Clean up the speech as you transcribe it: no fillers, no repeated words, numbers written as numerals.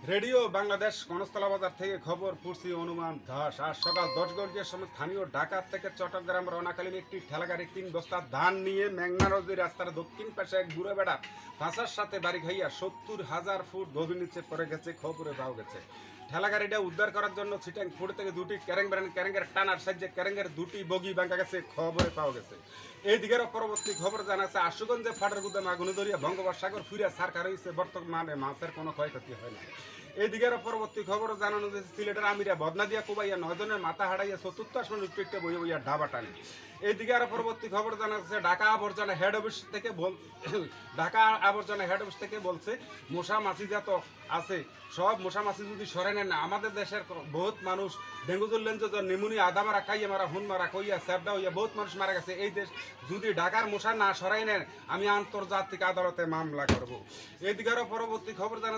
Radio Bangladesh কনস্তলা বাজার থেকে খবর পড়ছি অনুমান দাস। আজ সকাল 10 ঘটিকার সময় স্থানীয় ঢাকা থেকে চট্টগ্রাম রওনাকালীন একটি ঠেলাগাড়ি 3 বস্তা ধান নিয়ে মেঘনা নদীর রাস্তার দক্ষিণ পাশে এক বুড়ো বেড়া ফাঁসার সাথে বাড়ি খাইয়া 70,000 ফুট গভীর নিচে পড়ে গেছে খবরে পাওয়া গেছে। ঠেলাগাড়িটা উদ্ধার করার জন্য ছিটাং ফুট থেকে দুটি ক্যারেঙ্গের টানার সাহায্যে ক্যারেঙ্গের দুটি বগি ভাঙা গেছে খবরে পাওয়া গেছে। এই দিকের পরবর্তী খবর জানা যাচ্ছে আশুগঞ্জে ফাটার গুদাম আগুন ধরিয়া বঙ্গোপসাগর ফিরিয়া সারকার হয়েছে, বর্তমানে মাছের কোনো ক্ষয়ক্ষতি হয় না। এই দিকের পরবর্তী খবর জানানো যাচ্ছে সিলেটের আমিরা বদনা দিয়া কুবাইয়া 9 জনের মাথা হারাইয়া 74 আসমান উত্তরটা বইয়া বইয়া ডাবা টানে। এই দিকে আরো পরবর্তী খবর জানা যাচ্ছে ঢাকা আবর্জনা হেড অফিস থেকে বলছে মশা মাছি যত আছে সব মশা মাছি যদি সরে নেন না, আমাদের দেশের বহুত মানুষ ডেঙ্গু জ্বর নিমুনিয়া আদা মারা খাইয়া মারা হুন মারা কইয়া স্যাবডা হইয়া বহুত মানুষ মারা গেছে। এই দেশ যদি ঢাকার মশা না সরাই নেন, আমি আন্তর্জাতিক আদালতে মামলা করব। এই দিকে আরো পরবর্তী খবর জানা